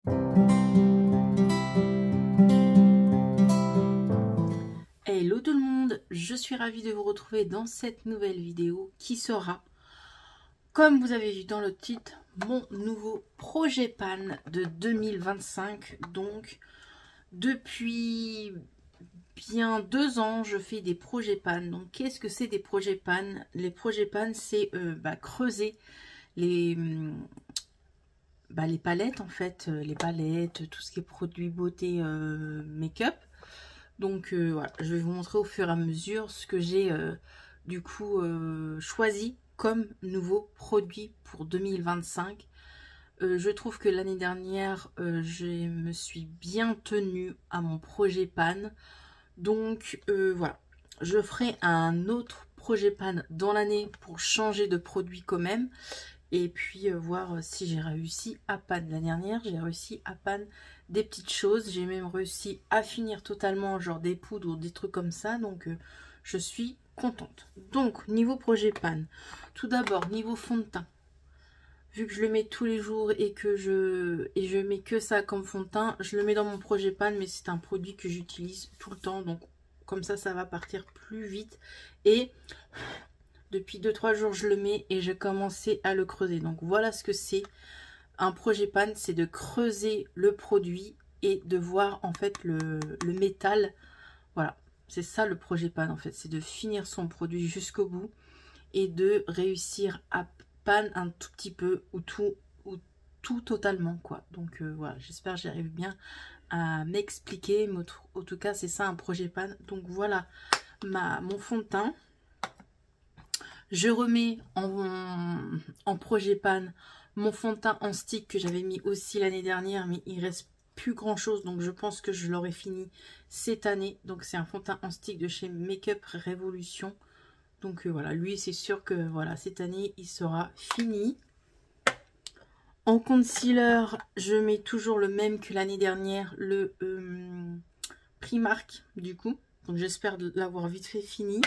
Hello tout le monde, je suis ravie de vous retrouver dans cette nouvelle vidéo qui sera, comme vous avez vu dans le titre, mon nouveau projet pan de 2025. Donc depuis bien 2 ans je fais des projets pan. Donc qu'est-ce que c'est des projets pan? Les projets pan, c'est creuser les palettes en fait, les palettes, tout ce qui est produits beauté, make-up. Donc voilà, je vais vous montrer au fur et à mesure ce que j'ai choisi comme nouveau produit pour 2025. Je trouve que l'année dernière, je me suis bien tenue à mon projet pan. Donc voilà, je ferai un autre projet pan dans l'année pour changer de produit quand même. Et puis voir si j'ai réussi à pan. L'année dernière, j'ai réussi à pan des petites choses. J'ai même réussi à finir totalement, genre des poudres ou des trucs comme ça. Donc, je suis contente. Donc, niveau projet pan, tout d'abord, niveau fond de teint. Vu que je le mets tous les jours et que je mets que ça comme fond de teint, je le mets dans mon projet pan, mais c'est un produit que j'utilise tout le temps. Donc, comme ça va partir plus vite. Et depuis 2-3 jours, je le mets et j'ai commencé à le creuser. Donc voilà ce que c'est un projet pan, c'est de creuser le produit et de voir en fait le métal. Voilà, c'est ça le projet pan en fait, c'est de finir son produit jusqu'au bout et de réussir à pan un tout petit peu ou tout totalement quoi. Donc voilà, j'espère que j'arrive bien à m'expliquer, mais en tout cas c'est ça un projet pan. Donc voilà mon fond de teint. Je remets en projet pan mon fond de teint en stick que j'avais mis aussi l'année dernière, mais il reste plus grand chose, donc je pense que je l'aurai fini cette année. Donc c'est un fond de teint en stick de chez Makeup Revolution. Donc voilà, lui c'est sûr que voilà, cette année il sera fini. En concealer, je mets toujours le même que l'année dernière, le Primark du coup. Donc j'espère l'avoir vite fait fini.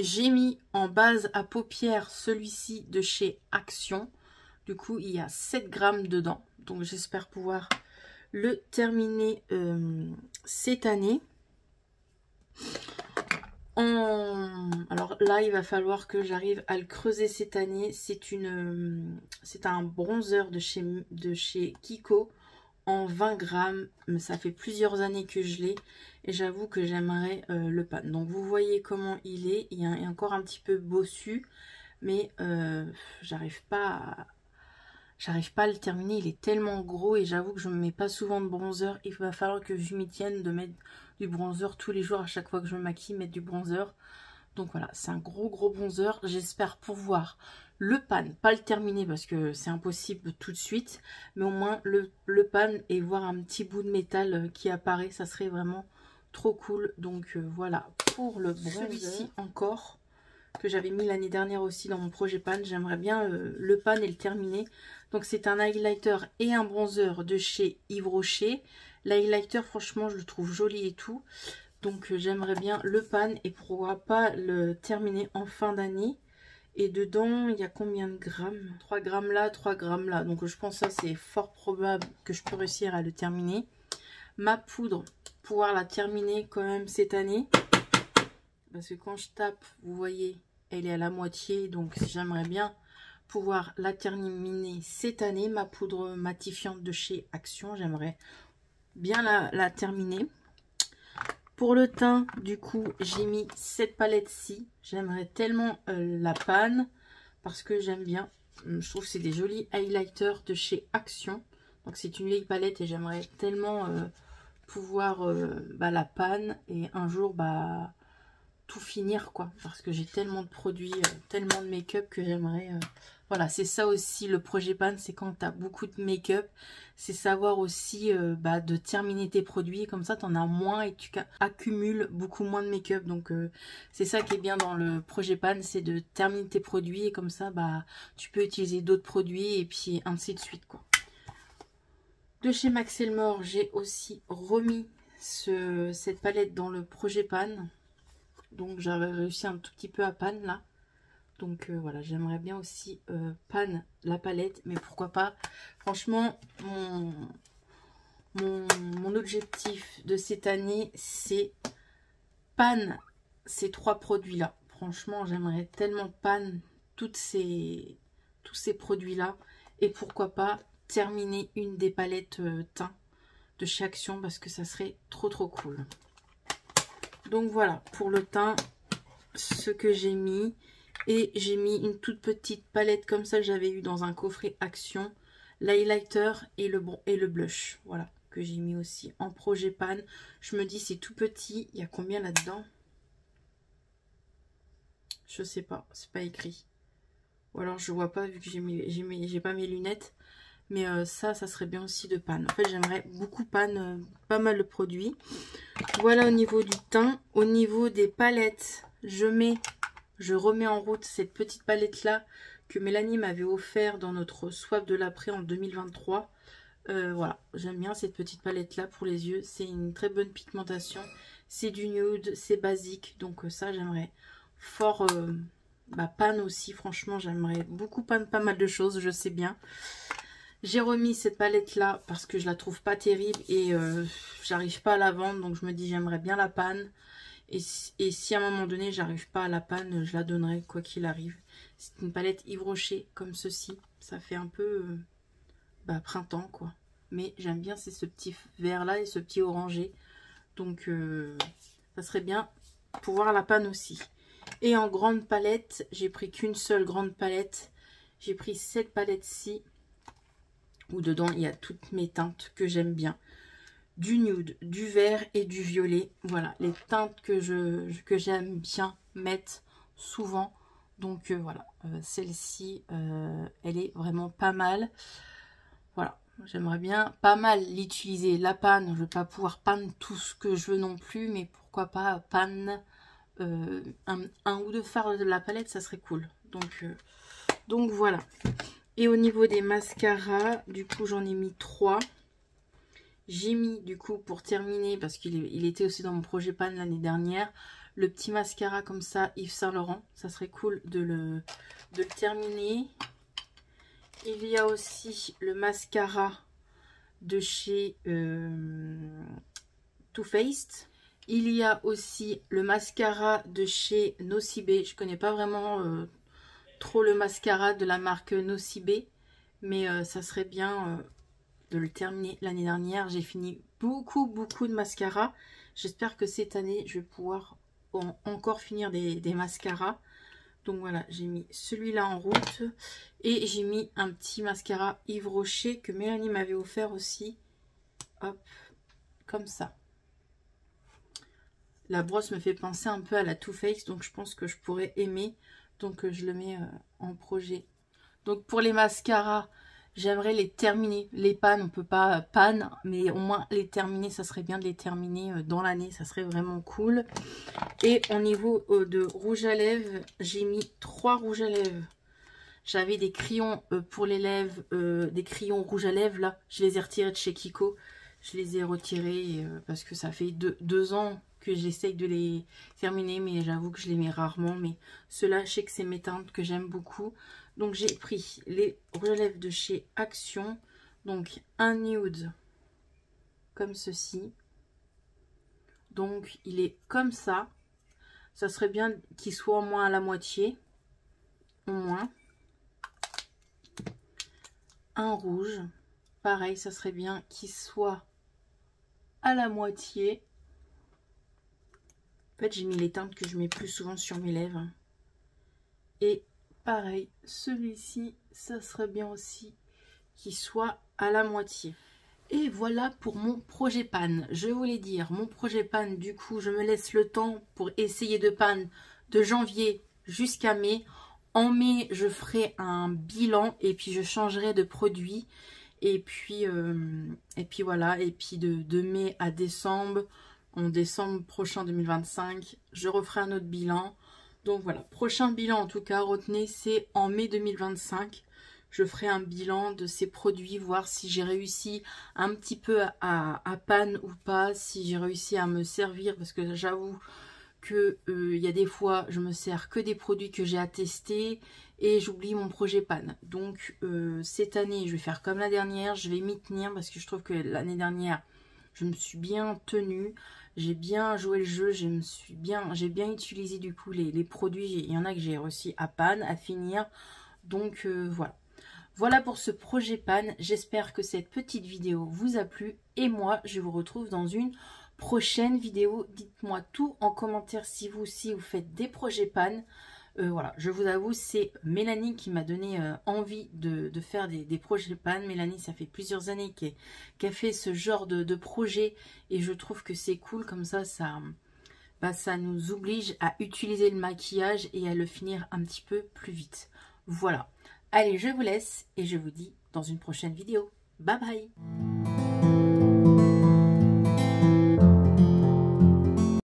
J'ai mis en base à paupières celui-ci de chez Action. Du coup, il y a 7 grammes dedans. Donc, j'espère pouvoir le terminer cette année. Alors là, il va falloir que j'arrive à le creuser cette année. C'est un bronzer de chez Kiko en 20 grammes. Ça fait plusieurs années que je l'ai et j'avoue que j'aimerais le pan. Donc vous voyez comment il est. Il est encore un petit peu bossu, mais j'arrive pas à le terminer. Il est tellement gros et j'avoue que je ne mets pas souvent de bronzer. Il va falloir que je m'y tienne de mettre du bronzer tous les jours. À chaque fois que je me maquille, mettre du bronzer. Donc voilà, c'est un gros bronzer. J'espère pouvoir le pan, pas le terminer parce que c'est impossible tout de suite, mais au moins le pan et voir un petit bout de métal qui apparaît, ça serait vraiment trop cool. Donc voilà pour le bronzer. Celui-ci encore que j'avais mis l'année dernière aussi dans mon projet pan, j'aimerais bien le pan et le terminer. Donc c'est un highlighter et un bronzer de chez Yves Rocher. L'highlighter franchement je le trouve joli et tout. Donc j'aimerais bien le pan et pourquoi pas le terminer en fin d'année. Et dedans, il y a combien de grammes? 3 grammes là, 3 grammes là. Donc je pense que ça c'est fort probable que je peux réussir à le terminer. Ma poudre, pouvoir la terminer quand même cette année. Parce que quand je tape, vous voyez, elle est à la moitié. Donc j'aimerais bien pouvoir la terminer cette année. Ma poudre matifiante de chez Action, j'aimerais bien la terminer. Pour le teint, du coup, j'ai mis cette palette-ci. J'aimerais tellement la pan parce que j'aime bien. Je trouve que c'est des jolis highlighters de chez Action. Donc c'est une vieille palette et j'aimerais tellement pouvoir la pan et un jour tout finir quoi. Parce que j'ai tellement de produits, tellement de make-up que j'aimerais... Voilà, c'est ça aussi le projet pan, c'est quand tu as beaucoup de make-up, c'est savoir aussi de terminer tes produits, comme ça tu en as moins et tu accumules beaucoup moins de make-up. Donc c'est ça qui est bien dans le projet pan, c'est de terminer tes produits et comme ça tu peux utiliser d'autres produits et puis ainsi de suite quoi. De chez Max Elmore, j'ai aussi remis cette palette dans le projet pan. Donc j'avais réussi un tout petit peu à pan là. Donc voilà, j'aimerais bien aussi pan la palette, mais pourquoi pas. Franchement, mon objectif de cette année, c'est pan ces 3 produits-là. Franchement, j'aimerais tellement pan tous ces produits-là. Et pourquoi pas terminer une des palettes teint de chez Action, parce que ça serait trop cool. Donc voilà, pour le teint, ce que j'ai mis. Et j'ai mis une toute petite palette comme ça, j'avais eu dans un coffret Action, l'highlighter et le blush. Voilà, que j'ai mis aussi en projet pan. Je me dis, c'est tout petit. Il y a combien là-dedans? Je sais pas, c'est pas écrit. Ou alors je vois pas vu que j'ai pas mes lunettes. Mais ça serait bien aussi de pan. En fait, j'aimerais beaucoup pan, pas mal de produits. Voilà au niveau du teint. Au niveau des palettes, je remets en route cette petite palette là que Mélanie m'avait offert dans notre swap de l'après en 2023. Voilà, j'aime bien cette petite palette là pour les yeux. C'est une très bonne pigmentation. C'est du nude, c'est basique. Donc ça, j'aimerais fort pan aussi. Franchement, j'aimerais beaucoup pan pas mal de choses, je sais bien. J'ai remis cette palette là parce que je la trouve pas terrible et j'arrive pas à la vendre. Donc je me dis, j'aimerais bien la pan. Et si à un moment donné j'arrive pas à la panne, je la donnerai quoi qu'il arrive. C'est une palette Yves Rocher comme ceci. Ça fait un peu printemps quoi. Mais j'aime bien, c'est ce petit vert là et ce petit orangé. Donc ça serait bien pouvoir la panne aussi. Et en grande palette, j'ai pris qu'une seule grande palette. J'ai pris cette palette-ci où dedans il y a toutes mes teintes que j'aime bien. Du nude, du vert et du violet. Voilà, les teintes que j'aime bien mettre souvent. Donc voilà, celle-ci, elle est vraiment pas mal. Voilà, j'aimerais bien pas mal l'utiliser. La panne, je ne vais pas pouvoir panne tout ce que je veux non plus, mais pourquoi pas panne un ou deux fards de la palette, ça serait cool. Donc voilà. Et au niveau des mascaras, du coup j'en ai mis 3. J'ai mis du coup pour terminer, parce qu'il était aussi dans mon projet pan l'année dernière, le petit mascara comme ça, Yves Saint Laurent. Ça serait cool de le terminer. Il y a aussi le mascara de chez Too Faced. Il y a aussi le mascara de chez Nocibé. Je connais pas vraiment trop le mascara de la marque Nocibé, mais ça serait bien de le terminer. L'année dernière, j'ai fini beaucoup de mascaras. J'espère que cette année, je vais pouvoir encore finir des mascaras. Donc voilà, j'ai mis celui-là en route. Et j'ai mis un petit mascara Yves Rocher que Mélanie m'avait offert aussi. Hop, comme ça. La brosse me fait penser un peu à la Too Faced, donc je pense que je pourrais aimer. Donc je le mets en projet. Donc pour les mascaras, j'aimerais les terminer. Les pannes, on peut pas pan, mais au moins les terminer, ça serait bien de les terminer dans l'année. Ça serait vraiment cool. Et au niveau de rouge à lèvres, j'ai mis 3 rouges à lèvres. J'avais des crayons pour les lèvres, des crayons rouges à lèvres là. Je les ai retirés de chez Kiko. Je les ai retirés parce que ça fait 2 ans que j'essaye de les terminer, mais j'avoue que je les mets rarement. Mais ceux-là, je sais que c'est mes teintes que j'aime beaucoup. Donc j'ai pris les rouges à lèvres de chez Action. Donc un nude comme ceci. Donc il est comme ça. Ça serait bien qu'il soit au moins à la moitié. Au moins. Un rouge. Pareil, ça serait bien qu'il soit à la moitié. En fait, j'ai mis les teintes que je mets plus souvent sur mes lèvres. Et pareil, celui-ci, ça serait bien aussi qu'il soit à la moitié. Et voilà pour mon projet pan. Je voulais dire, mon projet pan, du coup, je me laisse le temps pour essayer de pan de janvier jusqu'à mai. En mai, je ferai un bilan et puis je changerai de produit. Et puis voilà, et puis de mai à décembre, en décembre prochain 2025, je referai un autre bilan. Donc voilà, prochain bilan en tout cas, retenez, c'est en mai 2025. Je ferai un bilan de ces produits, voir si j'ai réussi un petit peu à pan ou pas, si j'ai réussi à me servir, parce que j'avoue que il y a des fois je me sers que des produits que j'ai à tester et j'oublie mon projet panne. Donc cette année je vais faire comme la dernière, je vais m'y tenir parce que je trouve que l'année dernière je me suis bien tenue, j'ai bien joué le jeu, j'ai bien utilisé du coup les produits. Il y en a que j'ai réussi à panne, à finir. Donc voilà. Voilà pour ce projet panne. J'espère que cette petite vidéo vous a plu. Et moi, je vous retrouve dans une prochaine vidéo. Dites-moi tout en commentaire si vous aussi vous faites des projets panne. Voilà, je vous avoue, c'est Mélanie qui m'a donné envie de faire des projets panne. Mélanie, ça fait plusieurs années qu'elle fait ce genre de projet. Et je trouve que c'est cool. Comme ça, ça nous oblige à utiliser le maquillage et à le finir un petit peu plus vite. Voilà. Allez, je vous laisse et je vous dis dans une prochaine vidéo. Bye bye!